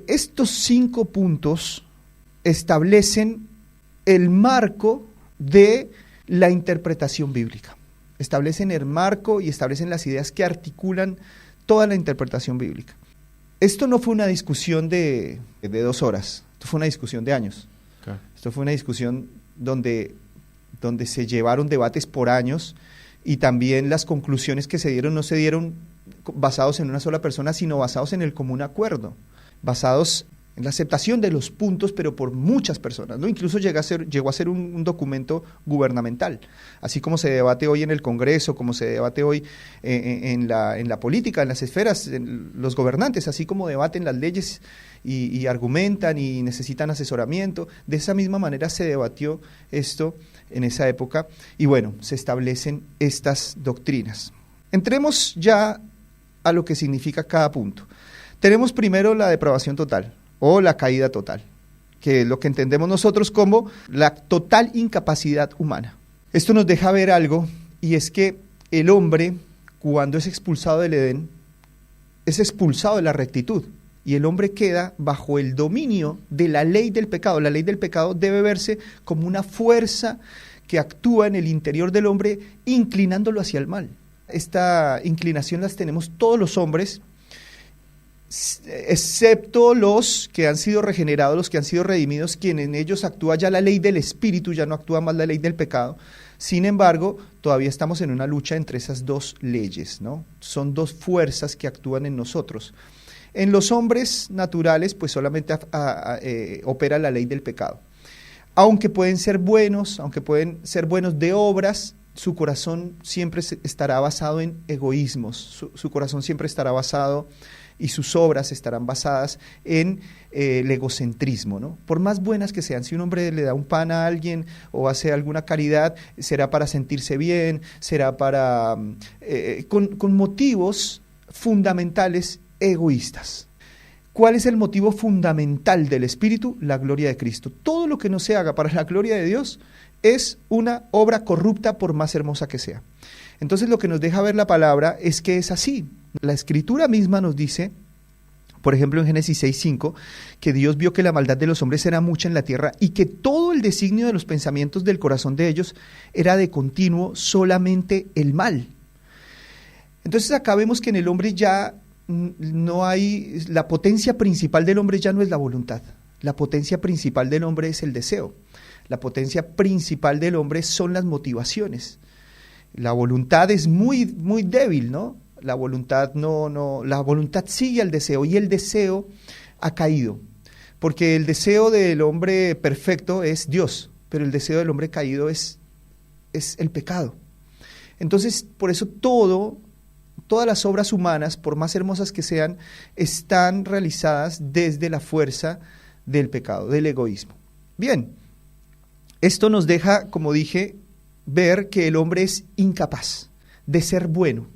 estos 5 puntos establecen el marco de la interpretación bíblica. Establecen el marco y establecen las ideas que articulan toda la interpretación bíblica. Esto no fue una discusión de 2 horas, esto fue una discusión de años. Okay. Esto fue una discusión donde se llevaron debates por años y también las conclusiones que se dieron no se dieron basados en una sola persona, sino basados en el común acuerdo, basados en la aceptación de los puntos, pero por muchas personas, ¿no? Incluso llegó a ser un documento gubernamental, así como se debate hoy en el Congreso, como se debate hoy en la política, en las esferas, en los gobernantes, así como debaten las leyes y argumentan y necesitan asesoramiento. De esa misma manera se debatió esto en esa época y bueno, se establecen estas doctrinas. Entremos ya a lo que significa cada punto. Tenemos primero la depravación total o la caída total, que es lo que entendemos nosotros como la total incapacidad humana. Esto nos deja ver algo, y es que el hombre, cuando es expulsado del Edén, es expulsado de la rectitud, y el hombre queda bajo el dominio de la ley del pecado. La ley del pecado debe verse como una fuerza que actúa en el interior del hombre, inclinándolo hacia el mal. Esta inclinación las tenemos todos los hombres, excepto los que han sido regenerados, los que han sido redimidos, quien en ellos actúa ya la ley del espíritu, ya no actúa más la ley del pecado. Sin embargo, todavía estamos en una lucha entre esas 2 leyes, ¿no? Son 2 fuerzas que actúan en nosotros. En los hombres naturales, pues solamente opera la ley del pecado. Aunque pueden ser buenos de obras, su corazón siempre estará basado en egoísmos, su corazón siempre estará basado y sus obras estarán basadas en el egocentrismo, ¿no? Por más buenas que sean, si un hombre le da un pan a alguien o hace alguna caridad, será para sentirse bien, será para con motivos fundamentales egoístas. ¿Cuál es el motivo fundamental del Espíritu? La gloria de Cristo. Todo lo que no se haga para la gloria de Dios es una obra corrupta, por más hermosa que sea. Entonces lo que nos deja ver la palabra es que es así. La Escritura misma nos dice, por ejemplo en Génesis 6:5, que Dios vio que la maldad de los hombres era mucha en la tierra y que todo el designio de los pensamientos del corazón de ellos era de continuo solamente el mal. Entonces acá vemos que en el hombre ya no hay, la potencia principal del hombre ya no es la voluntad, la potencia principal del hombre es el deseo, la potencia principal del hombre son las motivaciones. La voluntad es muy, muy débil, ¿no? La voluntad la voluntad sigue al deseo y el deseo ha caído, porque el deseo del hombre perfecto es Dios, pero el deseo del hombre caído es el pecado. Entonces, por eso todas las obras humanas, por más hermosas que sean, están realizadas desde la fuerza del pecado, del egoísmo. Bien, esto nos deja, como dije, ver que el hombre es incapaz de ser bueno.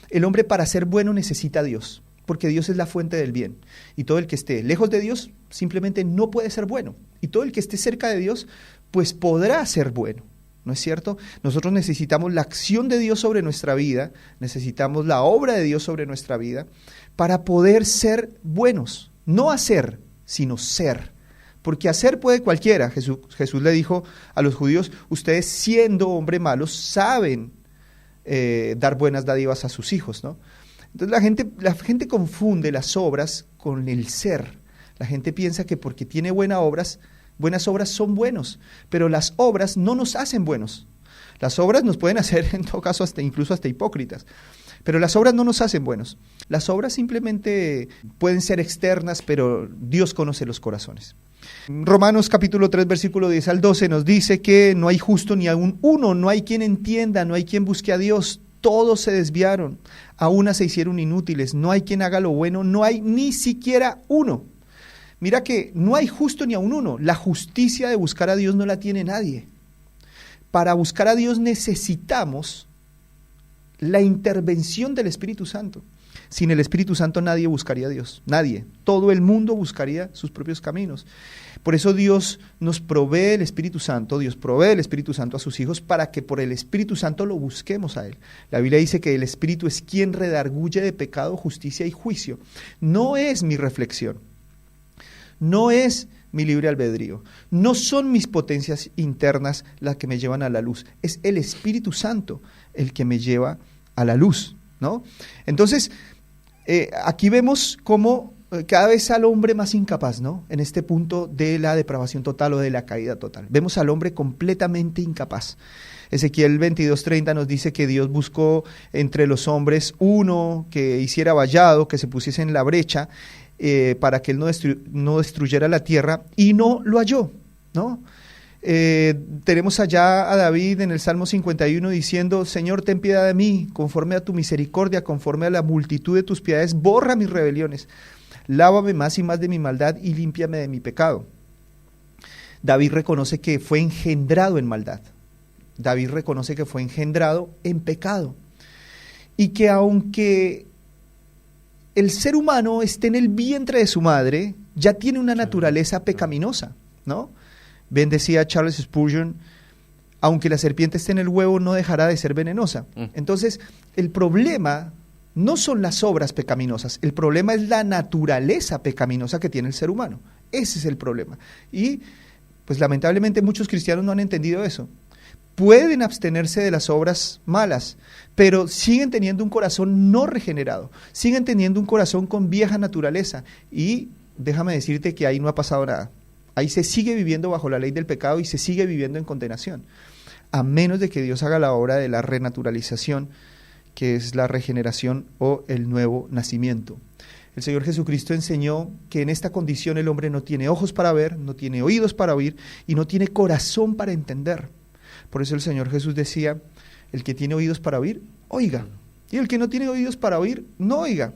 El hombre para ser bueno necesita a Dios, porque Dios es la fuente del bien. Y todo el que esté lejos de Dios simplemente no puede ser bueno. Y todo el que esté cerca de Dios, pues podrá ser bueno. ¿No es cierto? Nosotros necesitamos la acción de Dios sobre nuestra vida, necesitamos la obra de Dios sobre nuestra vida para poder ser buenos. No hacer, sino ser. Porque hacer puede cualquiera. Jesús le dijo a los judíos, ustedes siendo hombres malos saben dar buenas dádivas a sus hijos, ¿no? Entonces la gente confunde las obras con el ser. La gente piensa que porque tiene buenas obras son buenos, pero las obras no nos hacen buenos. Las obras nos pueden hacer, en todo caso, incluso hasta hipócritas, pero las obras no nos hacen buenos. Las obras simplemente pueden ser externas, pero Dios conoce los corazones. Romanos capítulo 3, versículo 10 al 12 nos dice que no hay justo ni aún uno, no hay quien entienda, no hay quien busque a Dios, todos se desviaron, a una se hicieron inútiles, no hay quien haga lo bueno, no hay ni siquiera uno. Mira que no hay justo ni aún uno, la justicia de buscar a Dios no la tiene nadie. Para buscar a Dios necesitamos la intervención del Espíritu Santo. Sin el Espíritu Santo nadie buscaría a Dios, nadie. Todo el mundo buscaría sus propios caminos. Por eso Dios nos provee el Espíritu Santo, Dios provee el Espíritu Santo a sus hijos para que por el Espíritu Santo lo busquemos a Él. La Biblia dice que el Espíritu es quien redarguye de pecado, justicia y juicio. No es mi reflexión. no es mi libre albedrío, no son mis potencias internas las que me llevan a la luz, es el Espíritu Santo el que me lleva a la luz, ¿no? Entonces, aquí vemos cómo cada vez al hombre más incapaz, ¿no? En este punto de la depravación total o de la caída total. Vemos al hombre completamente incapaz. Ezequiel 22:30 nos dice que Dios buscó entre los hombres uno que hiciera vallado, que se pusiese en la brecha, para que él no destruyera la tierra, y no lo halló, ¿no? Tenemos allá a David en el Salmo 51 diciendo: Señor, ten piedad de mí, conforme a tu misericordia, conforme a la multitud de tus piedades, borra mis rebeliones, lávame más y más de mi maldad y límpiame de mi pecado. David reconoce que fue engendrado en maldad. David reconoce que fue engendrado en pecado, y que aunque el ser humano esté en el vientre de su madre, ya tiene una naturaleza pecaminosa, ¿no? Bien decía Charles Spurgeon: aunque la serpiente esté en el huevo, no dejará de ser venenosa. Entonces, el problema no son las obras pecaminosas, el problema es la naturaleza pecaminosa que tiene el ser humano. Ese es el problema. Y, pues lamentablemente, muchos cristianos no han entendido eso. Pueden abstenerse de las obras malas, pero siguen teniendo un corazón no regenerado, siguen teniendo un corazón con vieja naturaleza, y déjame decirte que ahí no ha pasado nada. Ahí se sigue viviendo bajo la ley del pecado y se sigue viviendo en condenación, a menos de que Dios haga la obra de la renaturalización, que es la regeneración o el nuevo nacimiento. El Señor Jesucristo enseñó que en esta condición el hombre no tiene ojos para ver, no tiene oídos para oír y no tiene corazón para entender. Por eso el Señor Jesús decía: el que tiene oídos para oír, oiga, y el que no tiene oídos para oír, no oiga.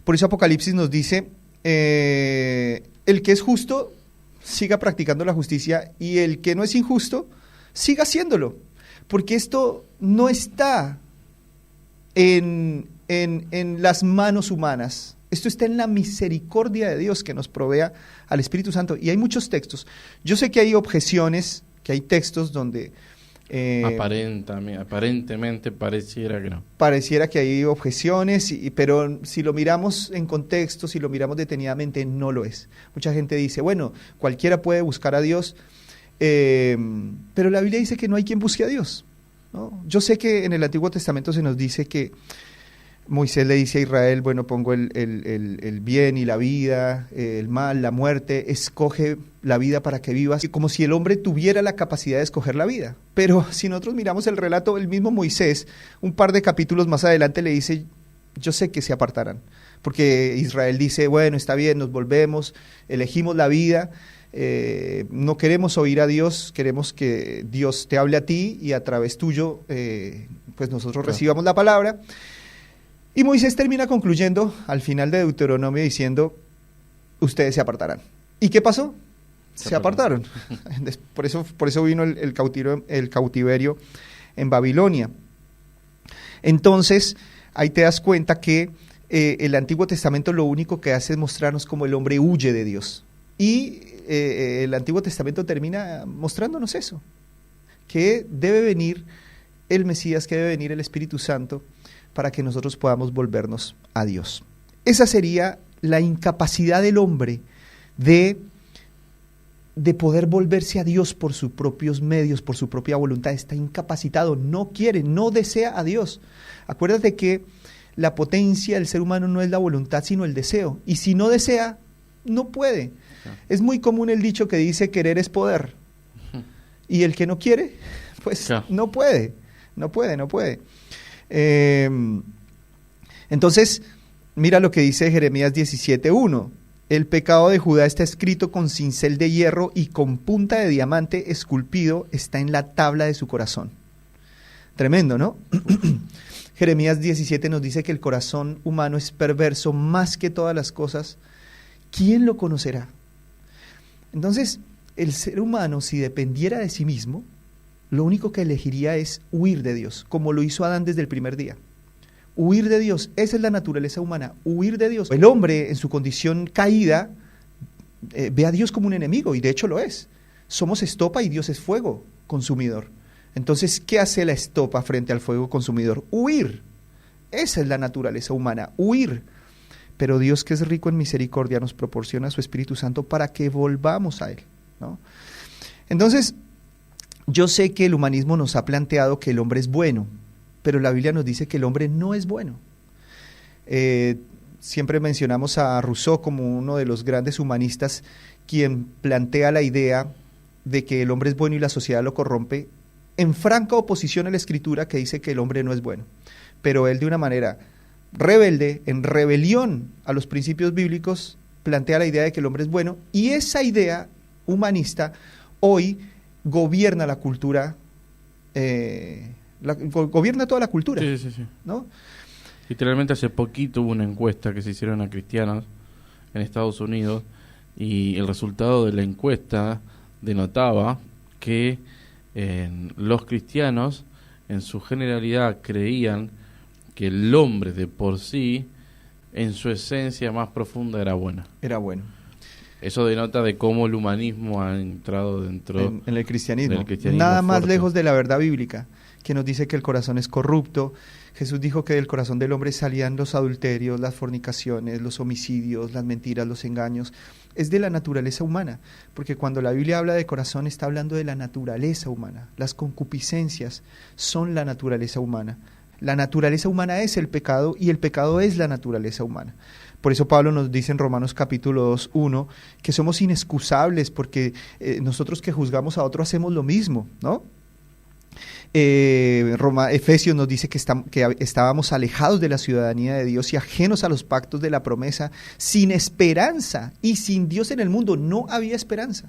Por eso Apocalipsis nos dice: el que es justo, siga practicando la justicia, y el que no es injusto, siga haciéndolo, porque esto no está en las manos humanas, esto está en la misericordia de Dios que nos provea al Espíritu Santo. Y hay muchos textos. Yo sé que hay objeciones, que hay textos donde aparentemente pareciera que no. Pareciera que hay objeciones, pero si lo miramos en contexto, si lo miramos detenidamente, no lo es. Mucha gente dice: bueno, cualquiera puede buscar a Dios, pero la Biblia dice que no hay quien busque a Dios, ¿no? Yo sé que en el Antiguo Testamento se nos dice que Moisés le dice a Israel: bueno, pongo el bien y la vida, el mal, la muerte, escoge la vida para que vivas, como si el hombre tuviera la capacidad de escoger la vida. Pero si nosotros miramos el relato, el mismo Moisés, un par de capítulos más adelante, le dice: yo sé que se apartarán, porque Israel dice: bueno, está bien, nos volvemos, elegimos la vida, no queremos oír a Dios, queremos que Dios te hable a ti y a través tuyo, pues nosotros recibamos la palabra. Y Moisés termina concluyendo al final de Deuteronomio diciendo: ustedes se apartarán. ¿Y qué pasó? Se apartaron. Por eso vino el cautiverio en Babilonia. Entonces, ahí te das cuenta que el Antiguo Testamento lo único que hace es mostrarnos cómo el hombre huye de Dios. Y el Antiguo Testamento termina mostrándonos eso, que debe venir el Mesías, que debe venir el Espíritu Santo, para que nosotros podamos volvernos a Dios. Esa sería la incapacidad del hombre de poder volverse a Dios por sus propios medios, por su propia voluntad. Está incapacitado, no quiere, no desea a Dios. Acuérdate que la potencia del ser humano no es la voluntad, sino el deseo. Y si no desea, no puede. Es muy común el dicho que dice: querer es poder. Y el que no quiere, pues no puede. Entonces, mira lo que dice Jeremías 17:1: el pecado de Judá está escrito con cincel de hierro y con punta de diamante esculpido está en la tabla de su corazón. Tremendo, ¿no? Jeremías 17 nos dice que el corazón humano es perverso más que todas las cosas. ¿Quién lo conocerá? Entonces, el ser humano, si dependiera de sí mismo, lo único que elegiría es huir de Dios, como lo hizo Adán desde el primer día. Huir de Dios, esa es la naturaleza humana, huir de Dios. El hombre, en su condición caída, ve a Dios como un enemigo, y de hecho lo es. Somos estopa y Dios es fuego consumidor. Entonces, ¿qué hace la estopa frente al fuego consumidor? Huir. Esa es la naturaleza humana, huir. pero Dios, que es rico en misericordia, nos proporciona su Espíritu Santo para que volvamos a Él, ¿no? Entonces, yo sé que el humanismo nos ha planteado que el hombre es bueno, pero la Biblia nos dice que el hombre no es bueno. Siempre mencionamos a Rousseau como uno de los grandes humanistas, quien plantea la idea de que el hombre es bueno y la sociedad lo corrompe, en franca oposición a la Escritura, que dice que el hombre no es bueno. Pero él, de una manera rebelde, en rebelión a los principios bíblicos, plantea la idea de que el hombre es bueno, y esa idea humanista hoy gobierna la cultura, gobierna toda la cultura. Sí. ¿No? Literalmente hace poquito hubo una encuesta que se hicieron a cristianos en Estados Unidos, y el resultado de la encuesta denotaba que los cristianos en su generalidad creían que el hombre de por sí, en su esencia más profunda, era bueno. Era bueno. Eso denota de cómo el humanismo ha entrado dentro en el cristianismo. del cristianismo Nada más fuerte. lejos de la verdad bíblica, que nos dice que el corazón es corrupto. Jesús dijo que del corazón del hombre salían los adulterios, las fornicaciones, los homicidios, las mentiras, los engaños. Es de la naturaleza humana, porque cuando la Biblia habla de corazón está hablando de la naturaleza humana. Las concupiscencias son la naturaleza humana. La naturaleza humana es el pecado, y el pecado es la naturaleza humana. Por eso Pablo nos dice en Romanos capítulo 2:1 que somos inexcusables, porque nosotros que juzgamos a otro hacemos lo mismo, ¿no? Efesios nos dice que estábamos alejados de la ciudadanía de Dios y ajenos a los pactos de la promesa, sin esperanza y sin Dios en el mundo. No había esperanza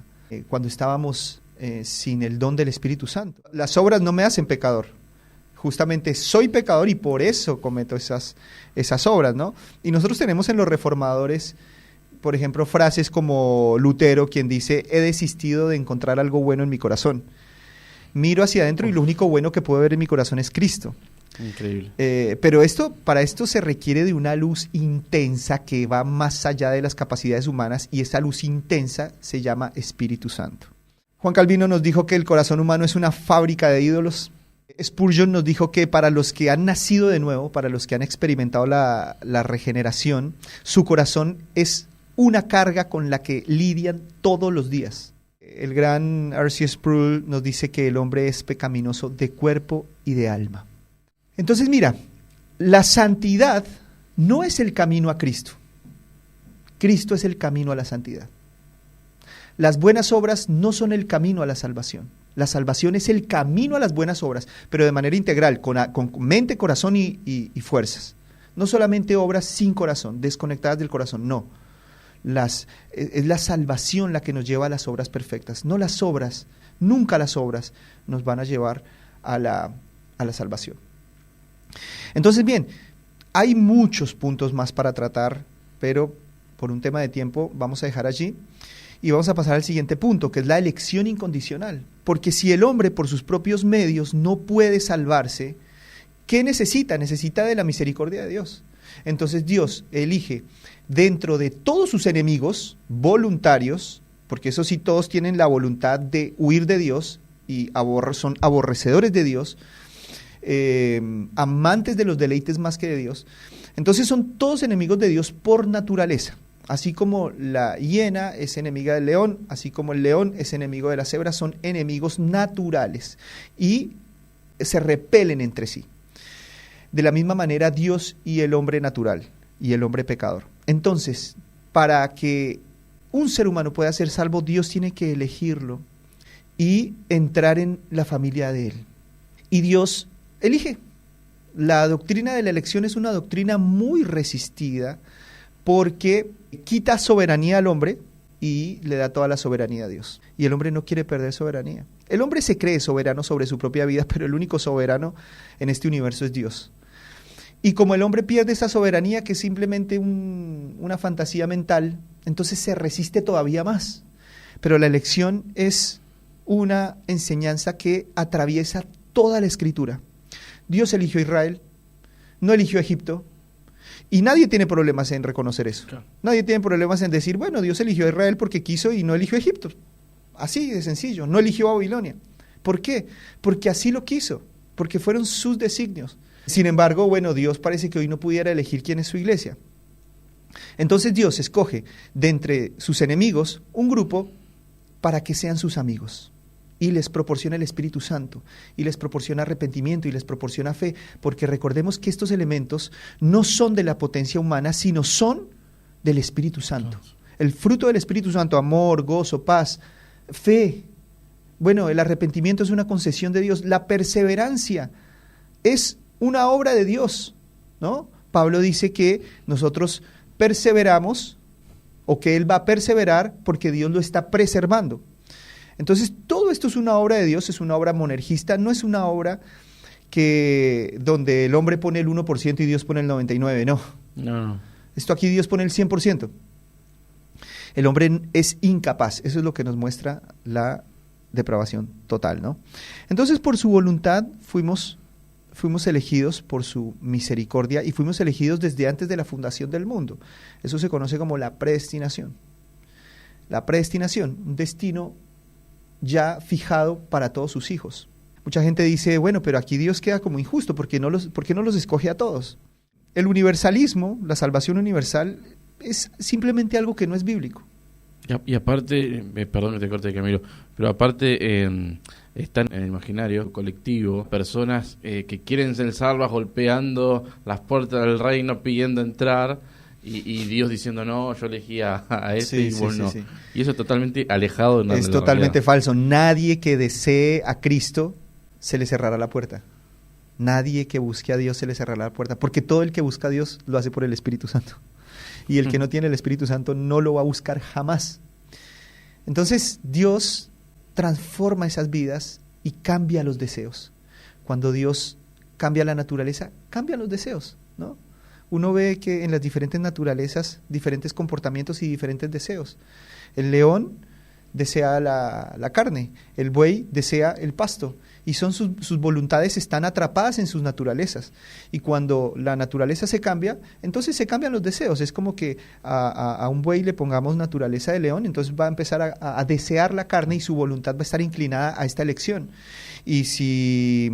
cuando estábamos sin el don del Espíritu Santo. Las obras no me hacen pecador. Justamente soy pecador y por eso cometo esas obras, ¿no? Y nosotros tenemos en los reformadores, por ejemplo, frases como Lutero, quien dice: he desistido de encontrar algo bueno en mi corazón. Miro hacia adentro y lo único bueno que puedo ver en mi corazón es Cristo. Increíble. Pero para esto se requiere de una luz intensa que va más allá de las capacidades humanas, y esa luz intensa se llama Espíritu Santo. Juan Calvino nos dijo que el corazón humano es una fábrica de ídolos. Spurgeon nos dijo que para los que han nacido de nuevo, para los que han experimentado la regeneración, su corazón es una carga con la que lidian todos los días. El gran R.C. Sproul nos dice que el hombre es pecaminoso de cuerpo y de alma. Entonces, mira, la santidad no es el camino a Cristo. Cristo es el camino a la santidad. Las buenas obras no son el camino a la salvación. La salvación es el camino a las buenas obras, pero de manera integral, con mente, corazón y fuerzas. No solamente obras sin corazón, desconectadas del corazón, no. Es la salvación la que nos lleva a las obras perfectas, no las obras. Nunca las obras nos van a llevar a la salvación. Entonces, bien, hay muchos puntos más para tratar, pero por un tema de tiempo vamos a dejar allí y vamos a pasar al siguiente punto, que es la elección incondicional. Porque si el hombre por sus propios medios no puede salvarse, ¿qué necesita? Necesita de la misericordia de Dios. Entonces Dios elige dentro de todos sus enemigos voluntarios, porque eso sí, todos tienen la voluntad de huir de Dios y son aborrecedores de Dios, amantes de los deleites más que de Dios. Entonces son todos enemigos de Dios por naturaleza. Así como la hiena es enemiga del león, así como el león es enemigo de la cebra, son enemigos naturales y se repelen entre sí. De la misma manera, Dios y el hombre natural y el hombre pecador. Entonces, para que un ser humano pueda ser salvo, Dios tiene que elegirlo y entrar en la familia de él. Y Dios elige. La doctrina de la elección es una doctrina muy resistida porque quita soberanía al hombre y le da toda la soberanía a Dios. Y el hombre no quiere perder soberanía. El hombre se cree soberano sobre su propia vida, pero el único soberano en este universo es Dios. Y como el hombre pierde esa soberanía, que es simplemente una fantasía mental, entonces se resiste todavía más. Pero la elección es una enseñanza que atraviesa toda la Escritura. Dios eligió a Israel, no eligió a Egipto, y nadie tiene problemas en reconocer eso. Claro. Nadie tiene problemas en decir, bueno, Dios eligió a Israel porque quiso y no eligió a Egipto. Así de sencillo, no eligió a Babilonia. ¿Por qué? Porque así lo quiso, porque fueron sus designios. Sin embargo, bueno, Dios parece que hoy no pudiera elegir quién es su iglesia. Entonces Dios escoge de entre sus enemigos un grupo para que sean sus amigos. Y les proporciona el Espíritu Santo, y les proporciona arrepentimiento, y les proporciona fe, porque recordemos que estos elementos no son de la potencia humana, sino son del Espíritu Santo. El fruto del Espíritu Santo, amor, gozo, paz, fe. Bueno, el arrepentimiento es una concesión de Dios. La perseverancia es una obra de Dios, ¿no? Pablo dice que nosotros perseveramos, o que Él va a perseverar porque Dios lo está preservando. Entonces, todo esto es una obra de Dios, es una obra monergista, no es una obra donde el hombre pone el 1% y Dios pone el 99%, no. Esto aquí Dios pone el 100%. El hombre es incapaz, eso es lo que nos muestra la depravación total, ¿no? Entonces, por su voluntad fuimos elegidos, por su misericordia, y fuimos elegidos desde antes de la fundación del mundo. Eso se conoce como la predestinación. La predestinación, un destino ya fijado para todos sus hijos. Mucha gente dice, bueno, pero aquí Dios queda como injusto, ¿por qué no los escoge a todos? El universalismo, la salvación universal, es simplemente algo que no es bíblico. Y aparte, perdón que te corte, Camilo, pero aparte están en el imaginario colectivo personas que quieren ser salvas golpeando las puertas del reino pidiendo entrar, y Dios diciendo, no, yo elegí a este, y vos no. Sí. Y eso es totalmente alejado de la realidad. Es totalmente falso. Nadie que desee a Cristo se le cerrará la puerta. Nadie que busque a Dios se le cerrará la puerta, porque todo el que busca a Dios lo hace por el Espíritu Santo. Y el que no tiene el Espíritu Santo no lo va a buscar jamás. Entonces Dios transforma esas vidas y cambia los deseos. Cuando Dios cambia la naturaleza, cambian los deseos, ¿no? Uno ve que en las diferentes naturalezas, diferentes comportamientos y diferentes deseos. El león desea la carne, el buey desea el pasto, y sus voluntades están atrapadas en sus naturalezas. Y cuando la naturaleza se cambia, entonces se cambian los deseos. Es como que a un buey le pongamos naturaleza de león, entonces va a empezar a desear la carne, y su voluntad va a estar inclinada a esta elección. Y si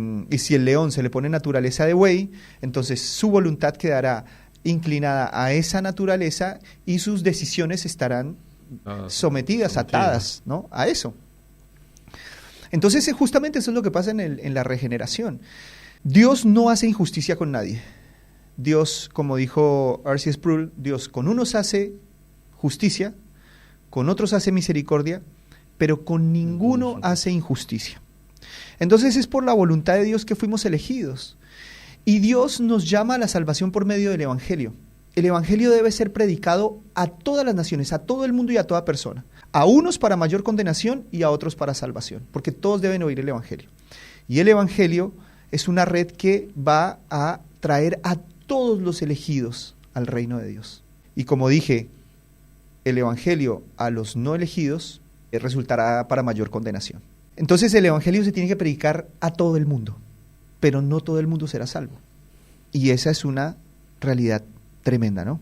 el león se le pone naturaleza de buey, entonces su voluntad quedará inclinada a esa naturaleza, y sus decisiones estarán sometidas, atadas, ¿no?, a eso. Entonces, justamente eso es lo que pasa en la regeneración. Dios no hace injusticia con nadie. Dios, como dijo R.C. Sproul, Dios con unos hace justicia, con otros hace misericordia, pero con ninguno hace injusticia. Entonces es por la voluntad de Dios que fuimos elegidos. Y Dios nos llama a la salvación por medio del Evangelio. El Evangelio debe ser predicado a todas las naciones, a todo el mundo y a toda persona. A unos para mayor condenación y a otros para salvación, porque todos deben oír el Evangelio. Y el Evangelio es una red que va a traer a todos los elegidos al reino de Dios. Y como dije, el Evangelio a los no elegidos resultará para mayor condenación. Entonces el Evangelio se tiene que predicar a todo el mundo, pero no todo el mundo será salvo. Y esa es una realidad tremenda, ¿no?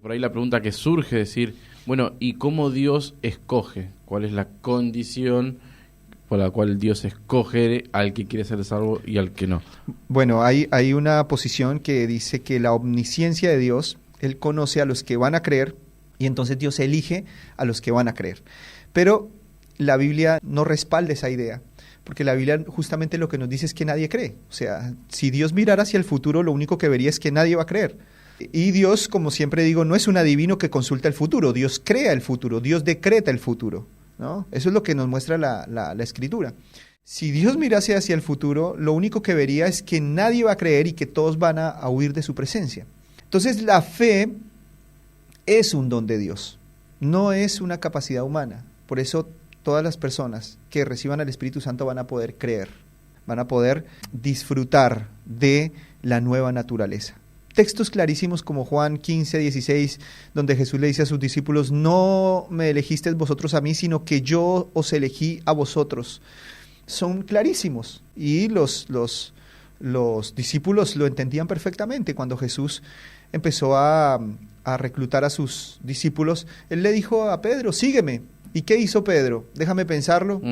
Por ahí la pregunta que surge es decir, bueno, ¿y cómo Dios escoge? ¿Cuál es la condición por la cual Dios escoge al que quiere ser salvo y al que no? Bueno, hay una posición que dice que la omnisciencia de Dios, Él conoce a los que van a creer, y entonces Dios elige a los que van a creer. Pero la Biblia no respalda esa idea, porque la Biblia justamente lo que nos dice es que nadie cree. O sea, si Dios mirara hacia el futuro, lo único que vería es que nadie va a creer. Y Dios, como siempre digo, no es un adivino que consulta el futuro. Dios crea el futuro, Dios decreta el futuro, ¿no? Eso es lo que nos muestra la Escritura. Si Dios mirase hacia el futuro, lo único que vería es que nadie va a creer y que todos van a huir de su presencia. Entonces, la fe es un don de Dios, no es una capacidad humana. Por eso todas las personas que reciban al Espíritu Santo van a poder creer, van a poder disfrutar de la nueva naturaleza. Textos clarísimos como Juan 15, 16, donde Jesús le dice a sus discípulos, no me elegisteis vosotros a mí, sino que yo os elegí a vosotros. Son clarísimos, y los discípulos lo entendían perfectamente. Cuando Jesús empezó a reclutar a sus discípulos, Él le dijo a Pedro, sígueme. ¿Y qué hizo Pedro? Déjame pensarlo.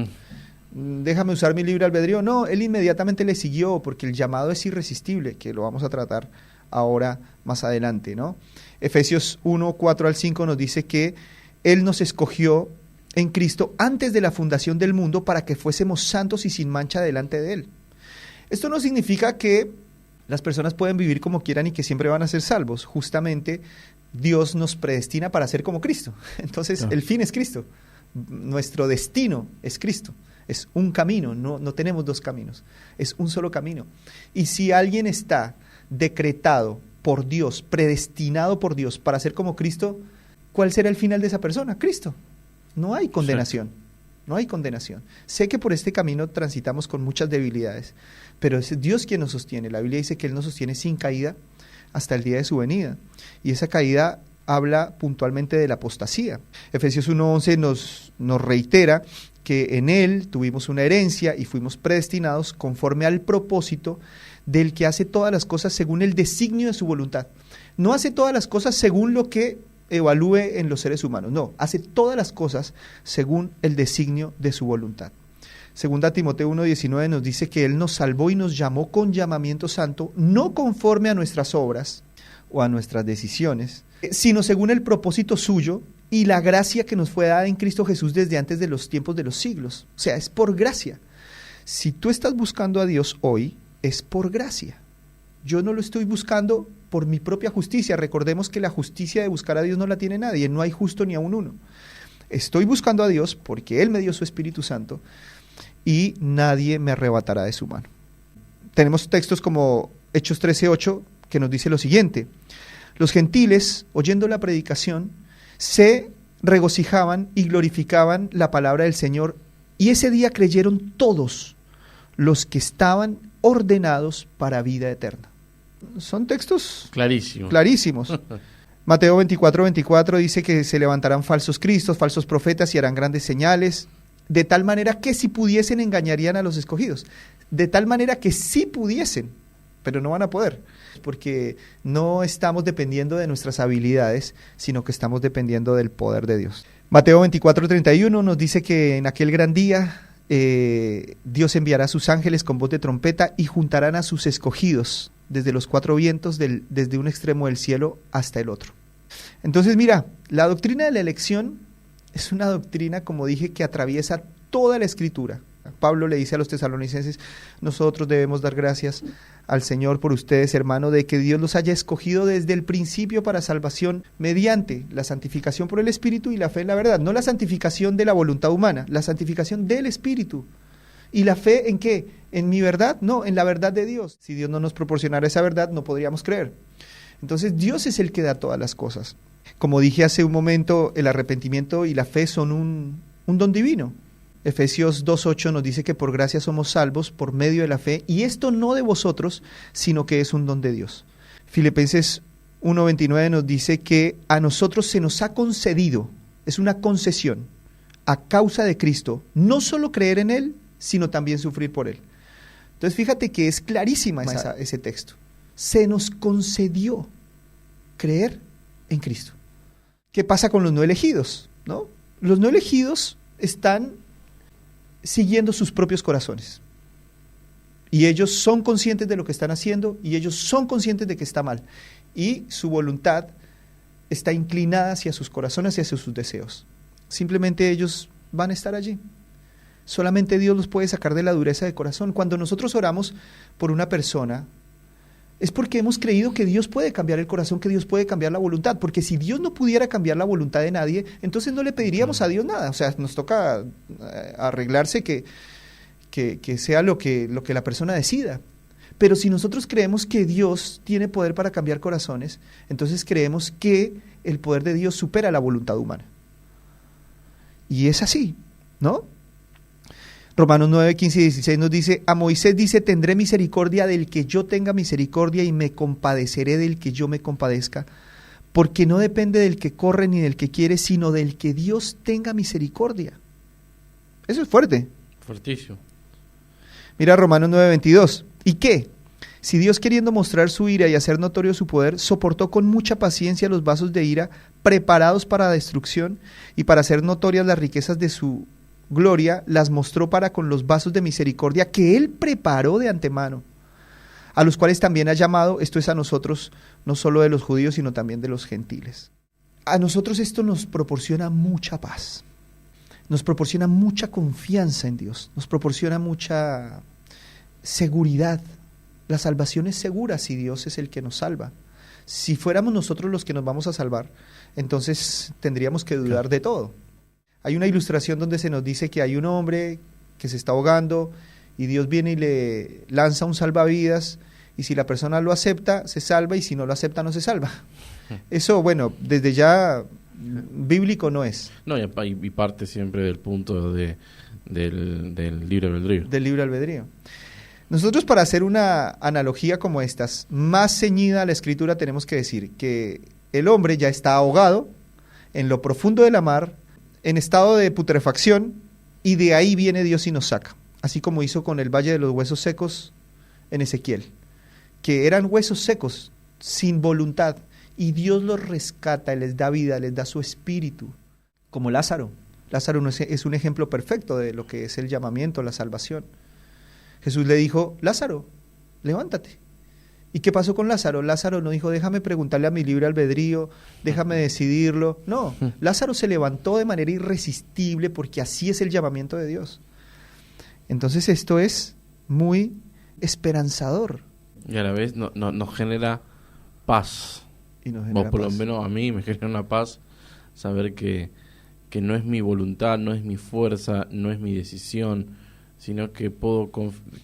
Déjame usar mi libre albedrío. No, él inmediatamente le siguió, porque el llamado es irresistible, que lo vamos a tratar ahora más adelante, ¿no? Efesios 1, 4 al 5 nos dice que Él nos escogió en Cristo antes de la fundación del mundo para que fuésemos santos y sin mancha delante de Él. Esto no significa que las personas pueden vivir como quieran y que siempre van a ser salvos. Justamente Dios nos predestina para ser como Cristo. Entonces, el fin es Cristo. Nuestro destino es Cristo. Es un camino, no tenemos dos caminos. Es un solo camino. Y si alguien está decretado por Dios, predestinado por Dios para ser como Cristo, ¿cuál será el final de esa persona? Cristo. No hay condenación. No hay condenación. Sé que por este camino transitamos con muchas debilidades, pero es Dios quien nos sostiene. La Biblia dice que Él nos sostiene sin caída hasta el día de su venida. Y esa caída habla puntualmente de la apostasía. Efesios 1:11 nos reitera que en Él tuvimos una herencia y fuimos predestinados conforme al propósito del que hace todas las cosas según el designio de su voluntad. No hace todas las cosas según lo que evalúe en los seres humanos, no, hace todas las cosas según el designio de su voluntad. Segunda Timoteo 1:19 nos dice que Él nos salvó y nos llamó con llamamiento santo, no conforme a nuestras obras o a nuestras decisiones, sino según el propósito suyo y la gracia que nos fue dada en Cristo Jesús desde antes de los tiempos de los siglos. O sea, es por gracia. Si tú estás buscando a Dios hoy, es por gracia. Yo no lo estoy buscando por mi propia justicia. Recordemos que la justicia de buscar a Dios no la tiene nadie, no hay justo ni aun uno. Estoy buscando a Dios porque Él me dio su Espíritu Santo y nadie me arrebatará de su mano. Tenemos textos como Hechos 13:8 que nos dice lo siguiente: los gentiles, oyendo la predicación, se regocijaban y glorificaban la palabra del Señor, y ese día creyeron todos los que estaban ordenados para vida eterna. Son textos clarísimos. Mateo 24:24 dice que se levantarán falsos cristos, falsos profetas y harán grandes señales, de tal manera que si pudiesen engañarían a los escogidos. De tal manera que sí pudiesen, pero no van a poder, porque no estamos dependiendo de nuestras habilidades, sino que estamos dependiendo del poder de Dios. Mateo 24:31 nos dice que en aquel gran día Dios enviará a sus ángeles con voz de trompeta y juntarán a sus escogidos desde los cuatro vientos, desde un extremo del cielo hasta el otro. Entonces mira, la doctrina de la elección es una doctrina, como dije, que atraviesa toda la Escritura. Pablo le dice a los tesalonicenses: nosotros debemos dar gracias al Señor por ustedes, hermano, de que Dios los haya escogido desde el principio para salvación mediante la santificación por el Espíritu y la fe en la verdad. No la santificación de la voluntad humana, la santificación del Espíritu. ¿Y la fe en qué? ¿En mi verdad? No, en la verdad de Dios. Si Dios no nos proporcionara esa verdad, no podríamos creer. Entonces Dios es el que da todas las cosas. Como dije hace un momento, el arrepentimiento y la fe son un don divino. Efesios 2:8 nos dice que por gracia somos salvos por medio de la fe, y esto no de vosotros, sino que es un don de Dios. Filipenses 1:29 nos dice que a nosotros se nos ha concedido, es una concesión, a causa de Cristo, no solo creer en Él, sino también sufrir por Él. Entonces fíjate que es clarísima ese texto. Se nos concedió creer en Cristo. ¿Qué pasa con los no elegidos? ¿No? Los no elegidos están siguiendo sus propios corazones. Y ellos son conscientes de lo que están haciendo y ellos son conscientes de que está mal. Y su voluntad está inclinada hacia sus corazones y hacia sus deseos. Simplemente ellos van a estar allí. Solamente Dios los puede sacar de la dureza de corazón. Cuando nosotros oramos por una persona, es porque hemos creído que Dios puede cambiar el corazón, que Dios puede cambiar la voluntad, porque si Dios no pudiera cambiar la voluntad de nadie, entonces no le pediríamos a Dios nada. O sea, nos toca arreglarse que sea lo que la persona decida. Pero si nosotros creemos que Dios tiene poder para cambiar corazones, entonces creemos que el poder de Dios supera la voluntad humana. Y es así, ¿no? Romanos 9, 15 y 16 nos dice: a Moisés dice: tendré misericordia del que yo tenga misericordia y me compadeceré del que yo me compadezca, porque no depende del que corre ni del que quiere, sino del que Dios tenga misericordia. Eso es fuerte. Fuertísimo. Mira Romanos 9, 22. ¿Y qué? Si Dios, queriendo mostrar su ira y hacer notorio su poder, soportó con mucha paciencia los vasos de ira preparados para destrucción, y para hacer notorias las riquezas de su gloria, las mostró para con los vasos de misericordia que Él preparó de antemano. a los cuales también ha llamado, esto es a nosotros, no solo de los judíos, sino también de los gentiles. A nosotros esto nos proporciona mucha paz, nos proporciona mucha confianza en Dios, nos proporciona mucha seguridad. La salvación es segura si Dios es el que nos salva. Si fuéramos nosotros los que nos vamos a salvar, entonces tendríamos que dudar de todo. Hay una ilustración donde se nos dice que hay un hombre que se está ahogando y Dios viene y le lanza un salvavidas, y si la persona lo acepta, se salva, y si no lo acepta, no se salva. Eso, bueno, desde ya bíblico no es. No, y parte siempre del punto del libre albedrío. Del libre albedrío. Nosotros, para hacer una analogía como estas, más ceñida a la Escritura, tenemos que decir que el hombre ya está ahogado en lo profundo de la mar, en estado de putrefacción, y de ahí viene Dios y nos saca, así como hizo con el Valle de los Huesos Secos en Ezequiel, que eran huesos secos, sin voluntad, y Dios los rescata, les da vida, les da su espíritu, como Lázaro. Lázaro es un ejemplo perfecto de lo que es el llamamiento, la salvación. Jesús le dijo: Lázaro, levántate. ¿Y qué pasó con Lázaro? Lázaro no dijo: déjame preguntarle a mi libre albedrío, déjame decidirlo. No, Lázaro se levantó de manera irresistible, porque así es el llamamiento de Dios. Entonces esto es muy esperanzador. Y a la vez nos genera paz. Y nos genera o por paz. lo menos a mí me genera una paz saber que no es mi voluntad, no es mi fuerza, no es mi decisión, sino que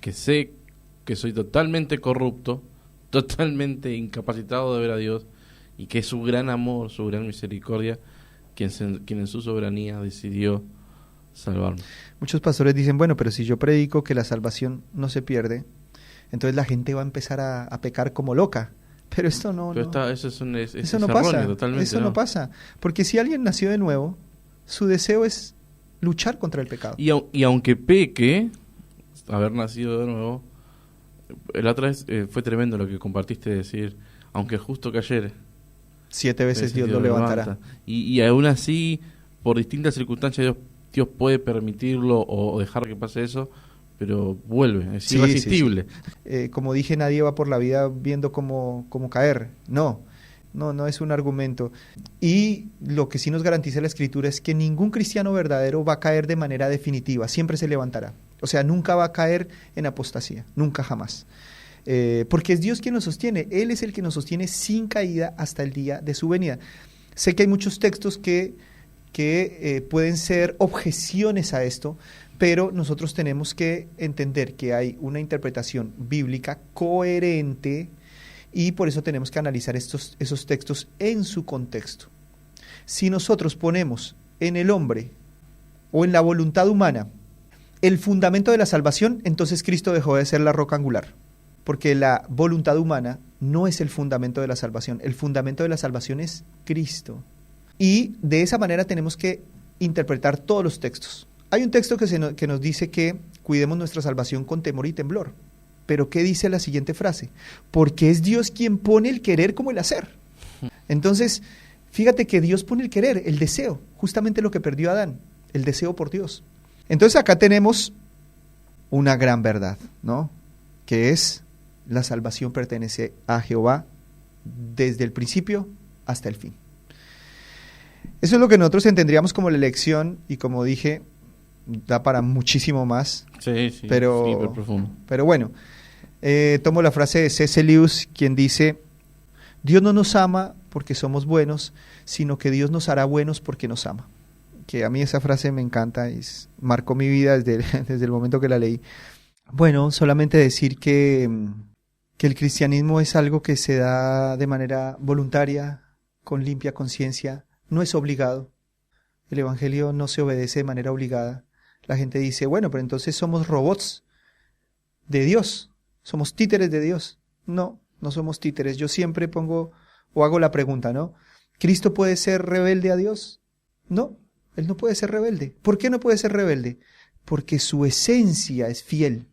que sé que soy totalmente corrupto, totalmente incapacitado de ver a Dios, y que es su gran amor, su gran misericordia, quien en su soberanía decidió salvarme. Muchos pastores dicen: bueno, pero si yo predico que la salvación no se pierde, entonces la gente va a empezar a pecar como loca. Pero esto no, pero eso eso no erróneo, pasa, totalmente, eso no pasa, porque si alguien nació de nuevo, su deseo es luchar contra el pecado. Y aunque peque, haber nacido de nuevo, la otra vez fue tremendo lo que compartiste, de decir, aunque justo cayere, 7 veces Dios lo levantará. Y aún así, por distintas circunstancias, Dios puede permitirlo o dejar que pase eso, pero vuelve, es irresistible. Sí. Como dije, nadie va por la vida viendo cómo caer. No es un argumento. Y lo que sí nos garantiza la Escritura es que ningún cristiano verdadero va a caer de manera definitiva, siempre se levantará. O sea, nunca va a caer en apostasía, nunca, jamás. Porque es Dios quien nos sostiene, Él es el que nos sostiene sin caída hasta el día de su venida. Sé que hay muchos textos que pueden ser objeciones a esto, pero nosotros tenemos que entender que hay una interpretación bíblica coherente, y por eso tenemos que analizar esos textos en su contexto. Si nosotros ponemos en el hombre o en la voluntad humana el fundamento de la salvación, entonces Cristo dejó de ser la roca angular, porque la voluntad humana no es el fundamento de la salvación. El fundamento de la salvación es Cristo. Y de esa manera tenemos que interpretar todos los textos. Hay un texto que nos dice que cuidemos nuestra salvación con temor y temblor. Pero ¿qué dice la siguiente frase? Porque es Dios quien pone el querer como el hacer. Entonces, fíjate que Dios pone el querer, el deseo, justamente lo que perdió Adán, el deseo por Dios. Entonces acá tenemos una gran verdad, ¿no? Que es: la salvación pertenece a Jehová desde el principio hasta el fin. Eso es lo que nosotros entenderíamos como la elección, y como dije, da para muchísimo más. Sí, pero profundo. Pero bueno, tomo la frase de C.S. Lewis, quien dice: Dios no nos ama porque somos buenos, sino que Dios nos hará buenos porque nos ama. Que a mí esa frase me encanta y marcó mi vida desde el momento que la leí. Bueno, solamente decir que el cristianismo es algo que se da de manera voluntaria, con limpia conciencia, no es obligado. El evangelio no se obedece de manera obligada. La gente dice: bueno, pero entonces somos robots de Dios, somos títeres de Dios. No somos títeres. Yo siempre hago la pregunta, ¿no? ¿Cristo puede ser rebelde a Dios? No, Él no puede ser rebelde. ¿Por qué no puede ser rebelde? Porque su esencia es fiel,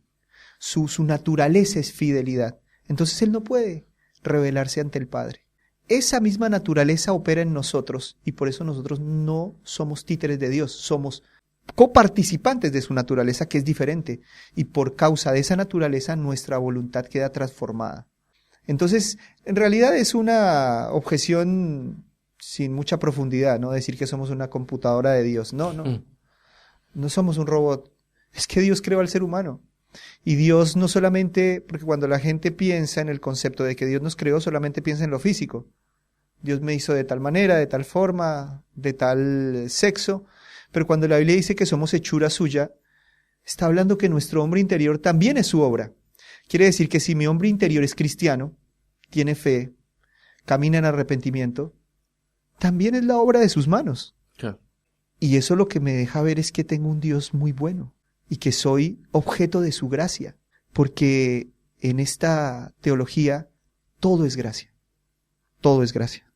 su naturaleza es fidelidad. Entonces Él no puede rebelarse ante el Padre. Esa misma naturaleza opera en nosotros, y por eso nosotros no somos títeres de Dios, somos coparticipantes de su naturaleza, que es diferente, y por causa de esa naturaleza nuestra voluntad queda transformada. Entonces, en realidad es una objeción sin mucha profundidad, ¿no? Decir que somos una computadora de Dios. No, no somos un robot. Es que Dios creó al ser humano. Y Dios no solamente, porque cuando la gente piensa en el concepto de que Dios nos creó, solamente piensa en lo físico. Dios me hizo de tal manera, de tal forma, de tal sexo. Pero cuando la Biblia dice que somos hechura suya, está hablando que nuestro hombre interior también es su obra. Quiere decir que si mi hombre interior es cristiano, tiene fe, camina en arrepentimiento, también es la obra de sus manos. Claro. Y eso lo que me deja ver es que tengo un Dios muy bueno y que soy objeto de su gracia, porque en esta teología todo es gracia. Todo es gracia.